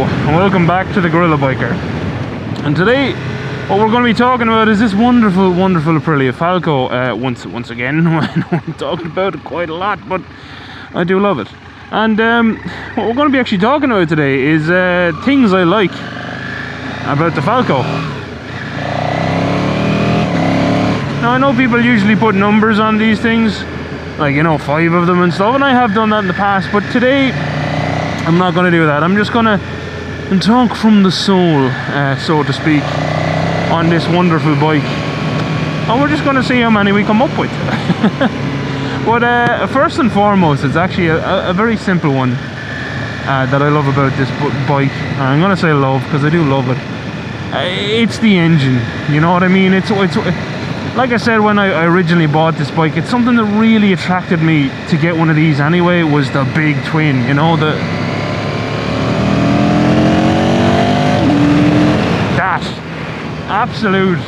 and welcome back to the GorillaBiker. And today, what we're going to be talking about is this wonderful Aprilia Falco. Once again, I know I'm talking about it quite a lot, but I do love it. And what we're going to be actually talking about today is things I like about the Falco. Now, I know people usually put numbers on these things, like, you know, 5 of them and stuff, and I have done that in the past, but today I'm not going to do that. I'm just going to talk from the soul, so to speak, on this wonderful bike, and we're just going to see how many we come up with. But first and foremost, it's actually a very simple one that I love about this bike. I'm going to say love because I do love it. It's the engine, you know what I mean? It's like I said when I originally bought this bike, it's something that really attracted me to get one of these anyway, was the big twin, you know, that absolute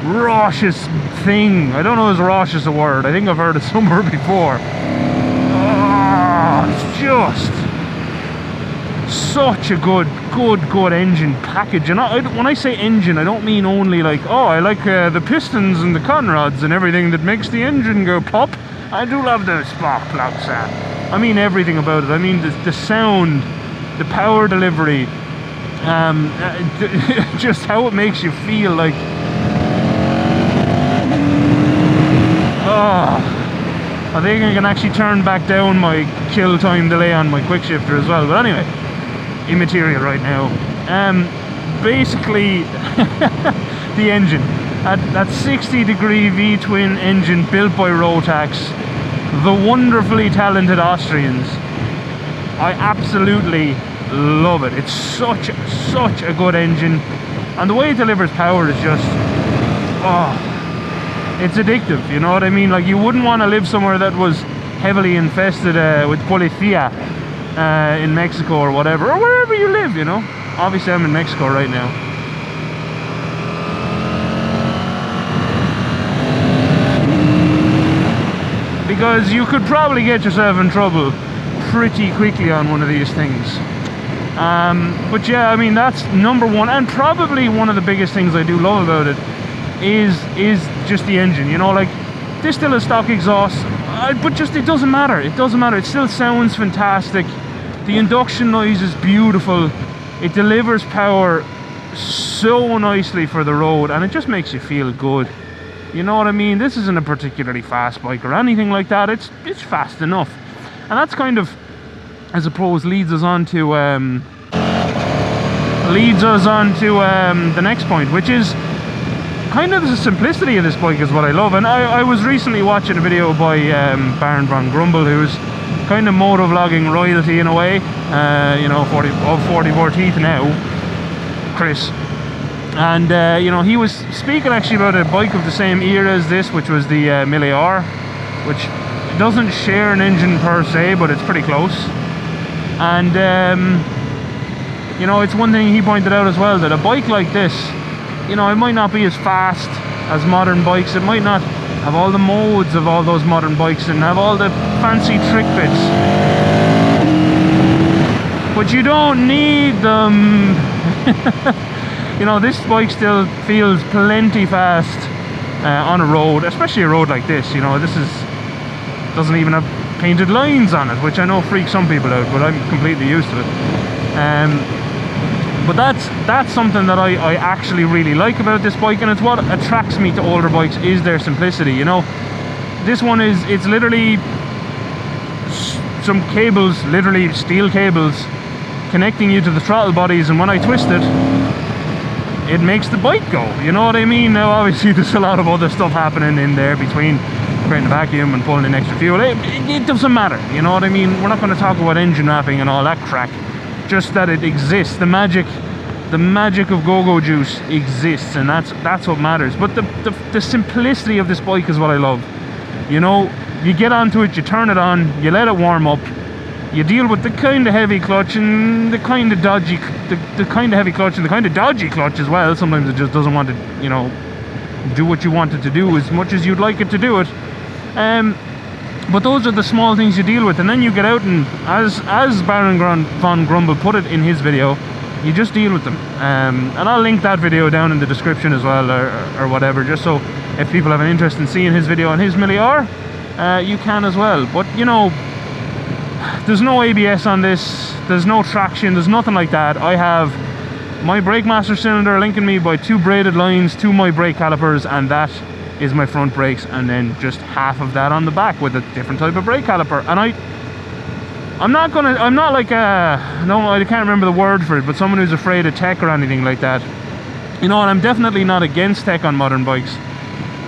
raucous thing. I don't know if raucous is a word. I think I've heard it somewhere before. Oh, it's just such a good engine package. And when I say engine, I don't mean only like, oh, I like the pistons and the conrods and everything that makes the engine go pop. I do love those spark plugs. I mean everything about it. I mean the sound, the power delivery, just how it makes you feel. Like, oh, I think I can actually turn back down my kill time delay on my quick shifter as well. But anyway, immaterial right now. Basically, the engine, that 60-degree V-twin engine built by Rotax, the wonderfully talented Austrians. I absolutely love it. It's such a good engine, and the way it delivers power is just, oh, it's addictive, you know what I mean? Like, you wouldn't want to live somewhere that was heavily infested with policía in Mexico or whatever, or wherever you live, you know. Obviously I'm in Mexico right now. Because you could probably get yourself in trouble pretty quickly on one of these things. But yeah, I mean, that's number one, and probably one of the biggest things I do love about it is just the engine, you know. Like, this still has stock exhaust, but just, it doesn't matter. It still sounds fantastic. The induction noise is beautiful. It delivers power so nicely for the road, and it just makes you feel good, you know what I mean? This isn't a particularly fast bike or anything like that. It's fast enough, and that's kind of, I suppose, leads us on to the next point, which is kind of the simplicity of this bike is what I love. And I was recently watching a video by Baron von Grumble, who's kind of moto vlogging royalty in a way, you know, 44 teeth now, Chris. And you know, he was speaking actually about a bike of the same era as this, which was the Mille, which doesn't share an engine per se, but it's pretty close. And you know, it's one thing he pointed out as well, that a bike like this, you know, it might not be as fast as modern bikes, it might not have all the modes of all those modern bikes and have all the fancy trick bits, but you don't need them. You know, this bike still feels plenty fast on a road, especially a road like this. You know, this doesn't even have painted lines on it, which I know freaks some people out, but I'm completely used to it. But that's something that I actually really like about this bike, and it's what attracts me to older bikes, is their simplicity, you know. This one it's literally some cables, literally steel cables, connecting you to the throttle bodies, and when I twist it, it makes the bike go, you know what I mean? Now obviously there's a lot of other stuff happening in there between creating a vacuum and pulling in extra fuel. It doesn't matter, you know what I mean? We're not going to talk about engine wrapping and all that crack, just that it exists. The magic of go-go juice exists, and that's what matters. But the simplicity of this bike is what I love. You know, you get onto it, you turn it on, you let it warm up, you deal with the kind of heavy clutch and the kind of dodgy, the kind of heavy clutch and the kind of dodgy clutch as well. Sometimes it just doesn't want to, you know, do what you want it to do as much as you'd like it to do it. But those are the small things you deal with, and then you get out and, as Baron von Grumble put it in his video, you just deal with them. And I'll link that video down in the description as well, or whatever, just so if people have an interest in seeing his video on his mille R, you can as well. But you know, there's no ABS on this, there's no traction, there's nothing like that. I have my brake master cylinder linking me by 2 braided lines to my brake calipers, and that is my front brakes, and then just half of that on the back with a different type of brake caliper. And I'm not like no, I can't remember the word for it, but someone who's afraid of tech or anything like that. You know, and I'm definitely not against tech on modern bikes,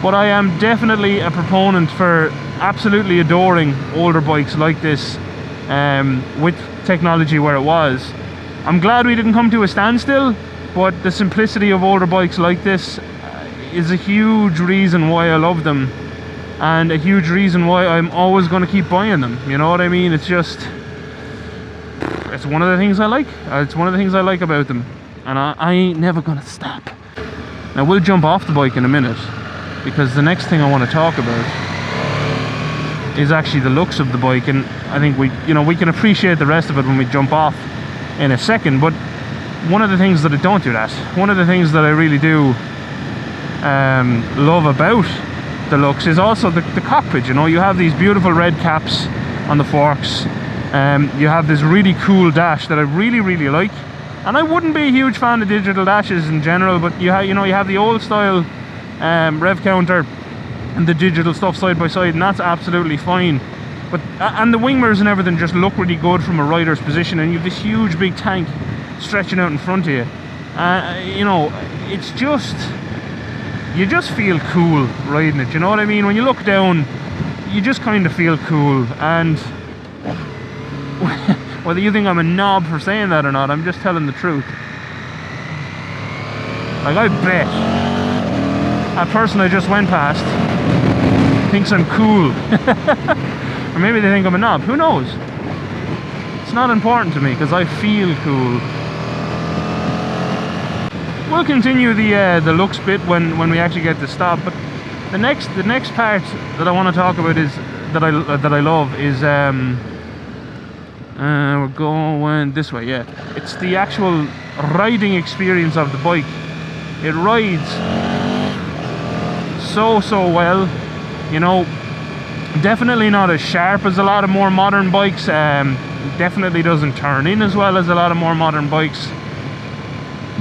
but I am definitely a proponent for absolutely adoring older bikes like this, with technology where it was. I'm glad we didn't come to a standstill, but the simplicity of older bikes like this is a huge reason why I love them, and a huge reason why I'm always going to keep buying them. You know what I mean? It's just, it's one of the things I like. It's one of the things I like about them, and I ain't never going to stop. Now we'll jump off the bike in a minute, because the next thing I want to talk about is actually the looks of the bike, and I think we can appreciate the rest of it when we jump off in a second. But one of the things that I don't do that, one of the things that I really do love about the looks is also the cockpit. You know, you have these beautiful red caps on the forks, you have this really cool dash that I really like, and I wouldn't be a huge fan of digital dashes in general, but you have the old style rev counter and the digital stuff side by side, and that's absolutely fine. But and the wing mirrors and everything just look really good from a rider's position, and you have this huge big tank stretching out in front of you. You know, it's just, you just feel cool riding it, you know what I mean? When you look down, you just kind of feel cool. And whether you think I'm a knob for saying that or not, I'm just telling the truth. Like, I bet a person I just went past thinks I'm cool. Or maybe they think I'm a knob, who knows? It's not important to me, because I feel cool. We'll continue the looks bit when we actually get to stop, but the next part that I want to talk about is that I love is we're going this way. Yeah, it's the actual riding experience of the bike. It rides so well, you know. Definitely not as sharp as a lot of more modern bikes, definitely doesn't turn in as well as a lot of more modern bikes,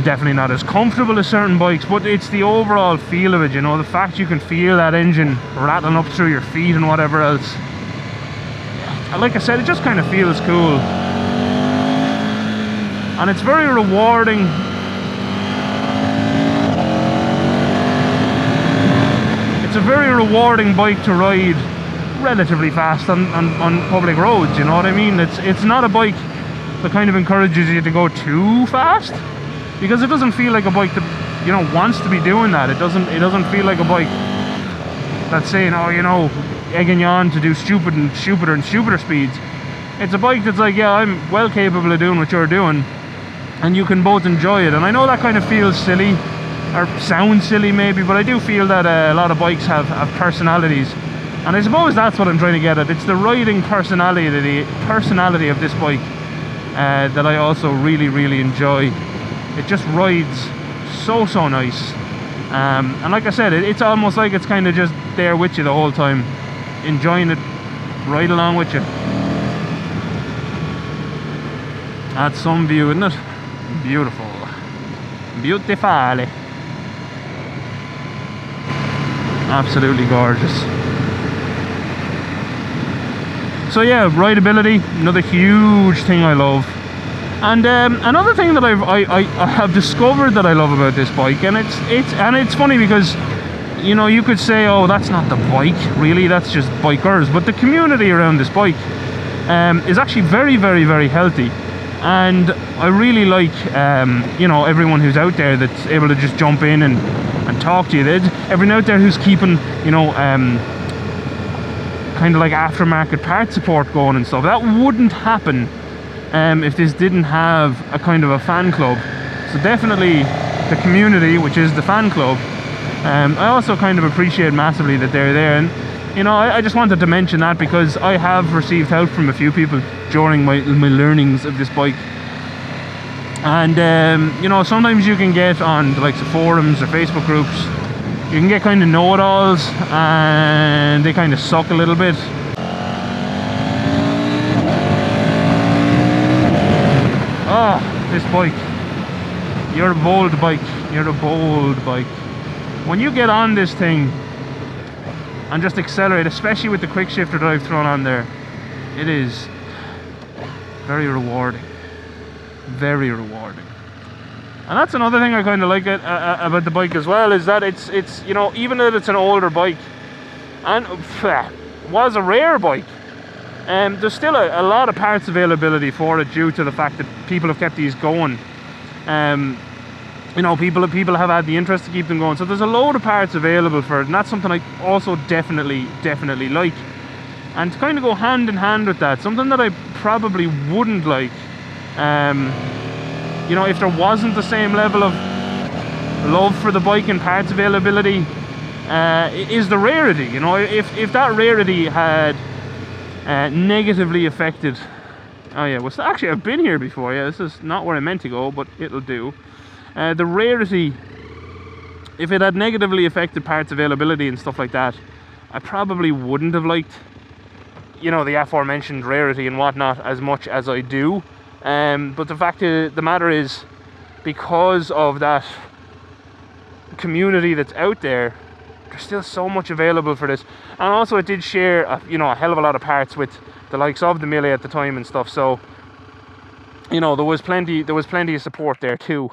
definitely not as comfortable as certain bikes, but it's the overall feel of it, you know, the fact you can feel that engine rattling up through your feet and whatever else. Like I said, it just kind of feels cool, and it's very rewarding. It's a very rewarding bike to ride relatively fast on public roads, you know what I mean? It's not a bike that kind of encourages you to go too fast, because it doesn't feel like a bike that, you know, wants to be doing that. It doesn't feel like a bike that's saying, oh, you know, egging you on to do stupider and stupider speeds. It's a bike that's like, yeah, I'm well capable of doing what you're doing, and you can both enjoy it. And I know that kind of feels silly, or sounds silly maybe, but I do feel that a lot of bikes have personalities. And I suppose that's what I'm trying to get at. It's the riding personality of this bike that I also really enjoy. It just rides so nice. And like I said, it's almost like it's kind of just there with you the whole time, enjoying it right along with you. That's some view, isn't it? Beautiful. Beautiful. Absolutely gorgeous. So yeah, rideability, another huge thing I love. And another thing that I have discovered that I love about this bike, and it's funny because, you know, you could say, oh, that's not the bike, really, that's just bikers. But the community around this bike is actually very healthy. And I really like, you know, everyone who's out there that's able to just jump in and talk to you. Everyone out there who's keeping, you know, kind of like aftermarket part support going and stuff. That wouldn't happen if this didn't have a kind of a fan club. So definitely the community, which is the fan club, I also kind of appreciate massively that they're there. And you know, I just wanted to mention that because I have received help from a few people during my learnings of this bike. And you know, sometimes you can get on the likes of forums or Facebook groups, you can get kind of know-it-alls, and they kind of suck a little bit. Oh, this bike. You're a bold bike. You're a bold bike. When you get on this thing and just accelerate, especially with the quick shifter that I've thrown on there, it is very rewarding. Very rewarding. And that's another thing I kind of like about the bike as well, is that it's you know, even though it's an older bike and was a rare bike, there's still a lot of parts availability for it, due to the fact that people have kept these going. You know, people have had the interest to keep them going, so there's a load of parts available for it, and that's something I also definitely like. And to kind of go hand in hand with that, something that I probably wouldn't like, you know, if there wasn't the same level of love for the bike and parts availability, is the rarity. You know, if that rarity had negatively affected, oh yeah, well actually I've been here before, yeah, this is not where I meant to go, but it'll do. The rarity, if it had negatively affected parts availability and stuff like that, I probably wouldn't have liked, you know, the aforementioned rarity and whatnot as much as I do. But the fact of the matter is, because of that community that's out there, there's still so much available for this. And also it did share you know, a hell of a lot of parts with the likes of the Mille at the time and stuff, so you know, there was plenty of support there too.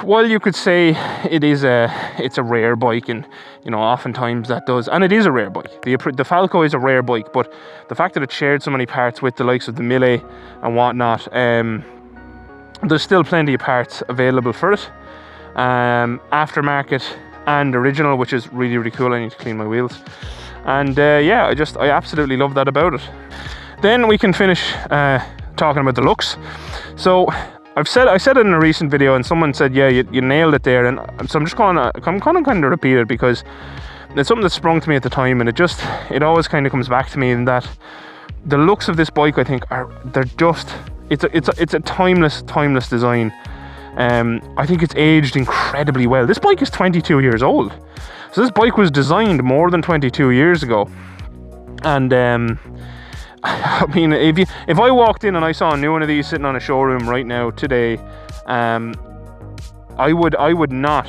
While you could say it's a rare bike, and you know, oftentimes that does, and it is a rare bike. The Falco is a rare bike, but the fact that it shared so many parts with the likes of the Mille and whatnot, there's still plenty of parts available for it, aftermarket and original, which is really cool. I need to clean my wheels, and yeah, I absolutely love that about it. Then we can finish talking about the looks. So I said it in a recent video, and someone said, yeah, you nailed it there, and so I'm kind of repeat it, because it's something that sprung to me at the time, and it always kind of comes back to me, in that the looks of this bike, I think, it's a timeless design. I think it's aged incredibly well. This bike is 22 years old, so this bike was designed more than 22 years ago, and I mean, if I walked in and I saw a new one of these sitting on a showroom right now today, I would not,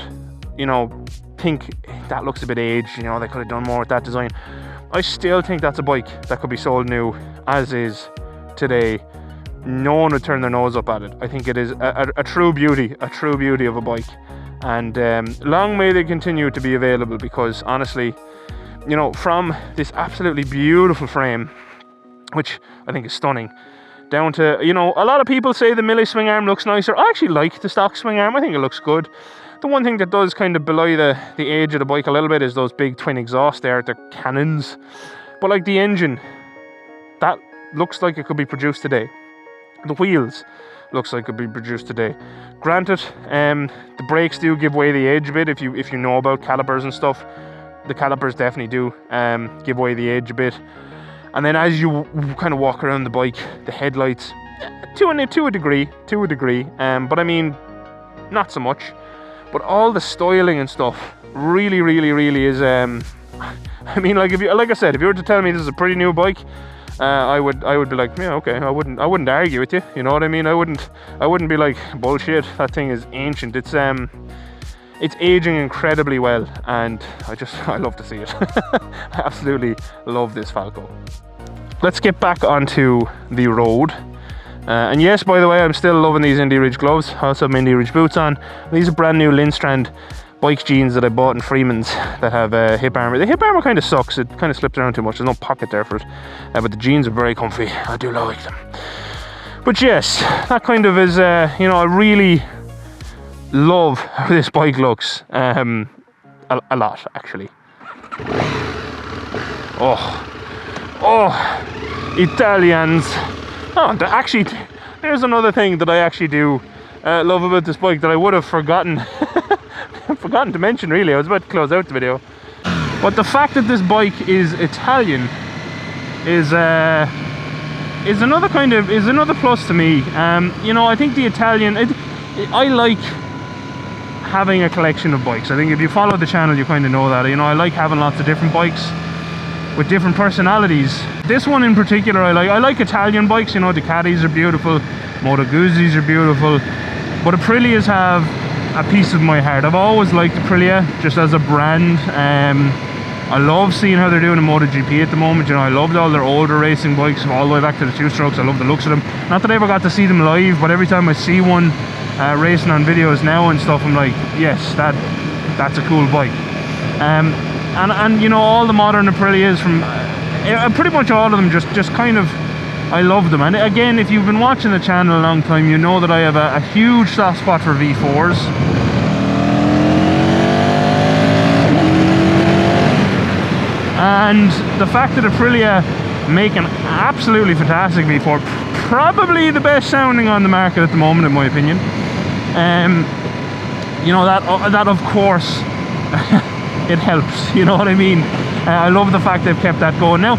you know, think that looks a bit aged, you know, they could have done more with that design. I still think that's a bike that could be sold new as is today. No one would turn their nose up at it. I think it is a true beauty of a bike, and long may they continue to be available, because honestly, you know, from this absolutely beautiful frame, which I think is stunning, down to, you know, a lot of people say the Mille swing arm looks nicer. I actually like the stock swing arm. I think it looks good. The one thing that does kind of belie the age of the bike a little bit is those big twin exhausts there. They're cannons. But like the engine, that looks like it could be produced today. The wheels looks like it could be produced today. Granted, the brakes do give away the age a bit. If you know about calipers and stuff, the calipers definitely do give away the age a bit. And then as you kind of walk around the bike, the headlights, to a degree, but I mean, not so much. But all the styling and stuff really is. I mean, like I said, if you were to tell me this is a pretty new bike, I would be like, yeah, okay. I wouldn't argue with you. You know what I mean? I wouldn't be like, bullshit. That thing is ancient. It's aging incredibly well, and I love to see it. I absolutely love this Falco. Let's get back onto the road. And yes, by the way, I'm still loving these Indie Ridge gloves. I also have my Indie Ridge boots on. These are brand new Lindstrand bike jeans that I bought in Freeman's that have hip armor. The hip armor kind of sucks. It kind of slips around too much. There's no pocket there for it. But the jeans are very comfy. I do like them. But yes, that kind of is, you know, I really love how this bike looks. A lot, actually. Oh, Italians. Oh, actually, there's another thing that I actually do love about this bike that I would have forgotten to mention, really. I was about to close out the video, but the fact that this bike is Italian is another plus to me. You know, I think the Italian, I like having a collection of bikes. I think if you follow the channel, you kind of know that. You know, I like having lots of different bikes with different personalities. This one in particular, I like Italian bikes. You know, Ducatis are beautiful, Moto Guzzi's are beautiful, but Aprilias have a piece of my heart. I've always liked Aprilia just as a brand. I love seeing how they're doing in MotoGP at the moment. You know, I loved all their older racing bikes all the way back to the two-strokes. I love the looks of them. Not that I ever got to see them live, but every time I see one racing on videos now and stuff, I'm like, yes, that's a cool bike. And you know, all the modern Aprilias from pretty much all of them, just kind of, I love them. And again, if you've been watching the channel a long time, you know that I have a huge soft spot for V4s. And the fact that Aprilia make an absolutely fantastic V4, probably the best sounding on the market at the moment in my opinion. You know, that of course it helps, you know what I mean. I love the fact they've kept that going. Now,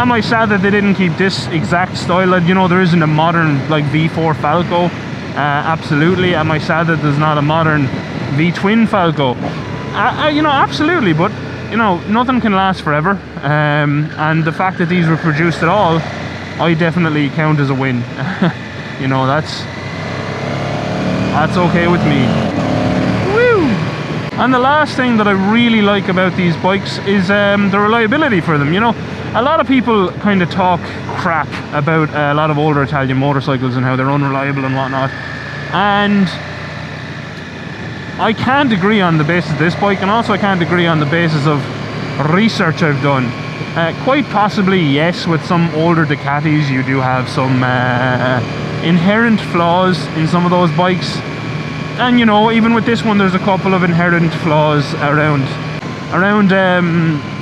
am I sad that they didn't keep this exact style? You know, there isn't a modern like V4 Falco. Absolutely. Am I sad that there's not a modern V-twin Falco? You know, absolutely. But you know, nothing can last forever. And the fact that these were produced at all, I definitely count as a win. You know, that's okay with me. Woo! And the last thing that I really like about these bikes is the reliability for them. You know, a lot of people kind of talk crap about a lot of older Italian motorcycles and how they're unreliable and whatnot. And I can't agree on the basis of this bike, and also I can't agree on the basis of research I've done. Quite possibly, yes, with some older Ducatis you do have some inherent flaws in some of those bikes. And you know, even with this one, there's a couple of inherent flaws around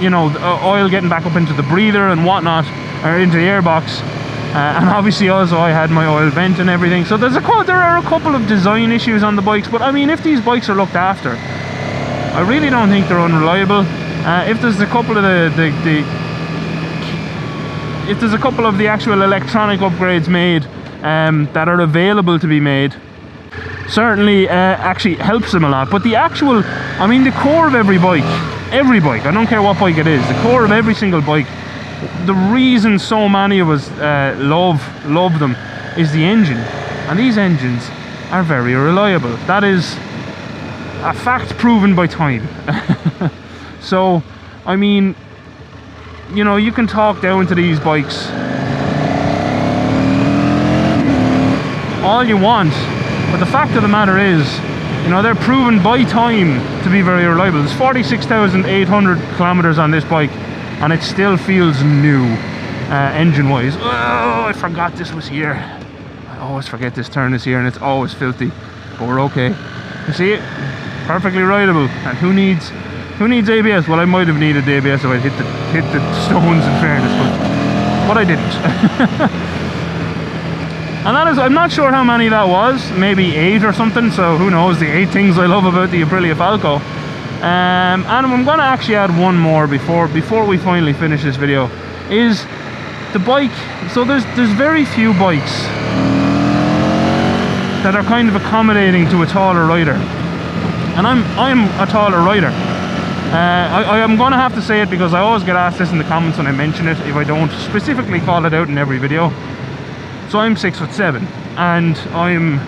you know, oil getting back up into the breather and whatnot, or into the airbox. And obviously also I had my oil vent and everything, so there are a couple of design issues on the bikes. But I mean, if these bikes are looked after, I really don't think they're unreliable. If there's a couple of if there's a couple of the actual electronic upgrades made that are available to be made, certainly actually helps them a lot. But the actual, I mean, the core of every bike, I don't care what bike it is, the core of every single bike, the reason so many of us love them is the engine. And these engines are very reliable. That is a fact proven by time. So, I mean, you know, you can talk down to these bikes all you want, but the fact of the matter is, you know, they're proven by time to be very reliable. There's 46,800 kilometers on this bike, and it still feels new, engine-wise. Oh, I forgot this was here. I always forget this turn is here, and it's always filthy, but we're okay. You see it? Perfectly rideable. And who needs ABS? Well, I might have needed ABS if I hit the stones, in fairness, but I didn't. And that is, I'm not sure how many that was, maybe 8 or something, so who knows, the 8 things I love about the Aprilia Falco. And I'm going to actually add one more before we finally finish this video, is the bike. So there's very few bikes that are kind of accommodating to a taller rider, and I'm a taller rider. I am going to have to say it because I always get asked this in the comments when I mention it, if I don't specifically call it out in every video. So I'm 6'7", and I'm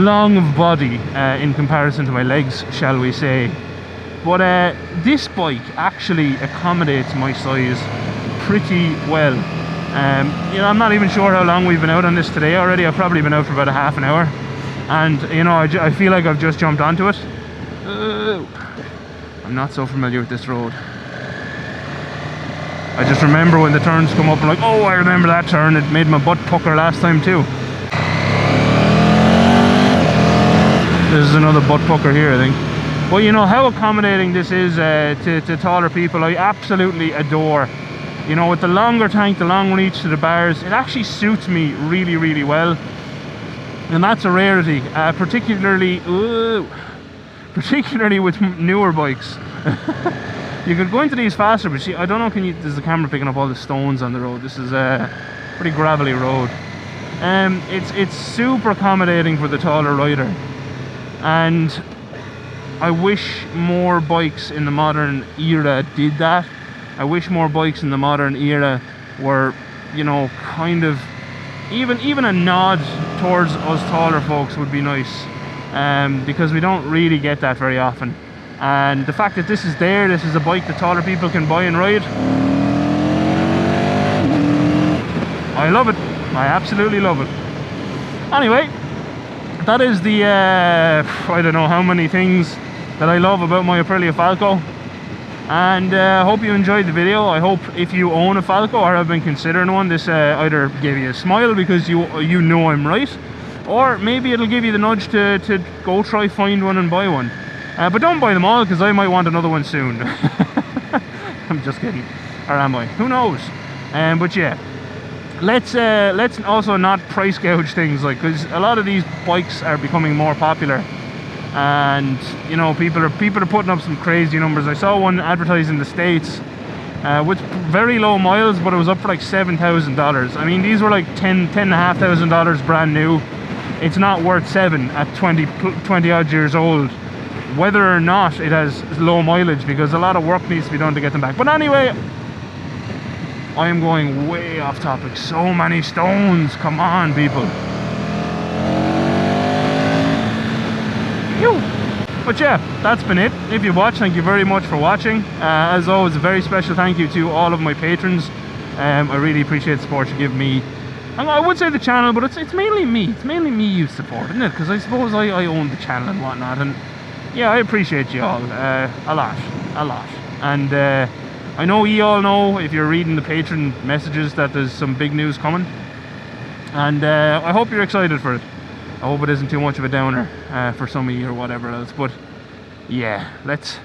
long of body in comparison to my legs, shall we say. But this bike actually accommodates my size pretty well. You know, I'm not even sure how long we've been out on this today already. I've probably been out for about a half an hour, and you know, I feel like I've just jumped onto it. I'm not so familiar with this road. I just remember when the turns come up, I'm like, oh, I remember that turn. It made my butt pucker last time too. This is another butt pucker here, I think. But you know how accommodating this is to taller people. I absolutely adore. You know, with the longer tank, the long reach to the bars, it actually suits me really, really well. And that's a rarity, particularly with newer bikes. You could go into these faster, but see, I don't know, is the camera picking up all the stones on the road? This is a pretty gravelly road. It's super accommodating for the taller rider, and I wish more bikes in the modern era did that. I wish more bikes in the modern era were, you know, kind of even a nod towards us taller folks would be nice, because we don't really get that very often. And the fact that this is a bike that taller people can buy and ride, I love it. I absolutely love it. Anyway, that is the I don't know how many things that I love about my Aprilia Falco, and I hope you enjoyed the video. I hope if you own a Falco or have been considering one, this either gave you a smile because you know I'm right, or maybe it'll give you the nudge to go try find one and buy one. But don't buy them all, because I might want another one soon. I'm just kidding, or am I? Who knows? But yeah, let's also not price gouge things, like, because a lot of these bikes are becoming more popular, and you know, people are putting up some crazy numbers. I saw one advertised in the States with very low miles, but it was up for like $7,000. I mean, these were like $10,500 brand new. It's not worth $7,000 at 20 odd years old, whether or not it has low mileage, because a lot of work needs to be done to get them back. But anyway, I am going way off topic. So many stones, come on people. Phew. But yeah, that's been it. If you watched, thank you very much for watching. As always, a very special thank you to all of my patrons. I really appreciate the support you give me. And I would say the channel, but it's mainly me. It's mainly me you support, isn't it? Because I suppose I own the channel and whatnot. And yeah, I appreciate you all a lot. And I know you all know, if you're reading the patron messages, that there's some big news coming, and I hope you're excited for it. I hope it isn't too much of a downer for some of you or whatever else. But yeah, let's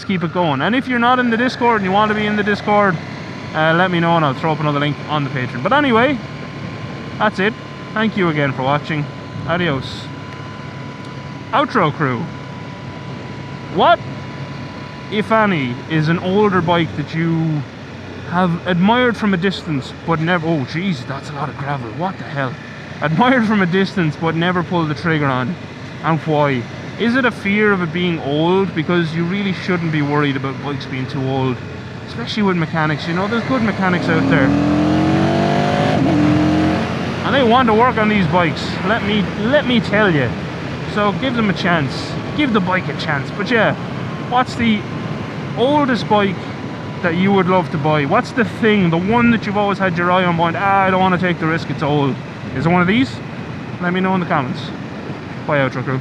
keep it going. And if you're not in the Discord and you want to be in the Discord, let me know and I'll throw up another link on the Patreon. But anyway, that's it. Thank you again for watching. Adios. Outro crew. What, if any, is an older bike that you have admired from a distance but never... Oh jeez, that's a lot of gravel. What the hell? Admired from a distance but never pulled the trigger on, and why? Is it a fear of it being old? Because you really shouldn't be worried about bikes being too old, especially with mechanics. You know, there's good mechanics out there, and they want to work on these bikes. Let me tell you. So give them a chance. Give the bike a chance. But yeah, what's the oldest bike that you would love to buy? What's the thing, the one that you've always had your eye on, going, I don't want to take the risk, it's old? Is it one of these? Let me know in the comments. Bye, outro crew.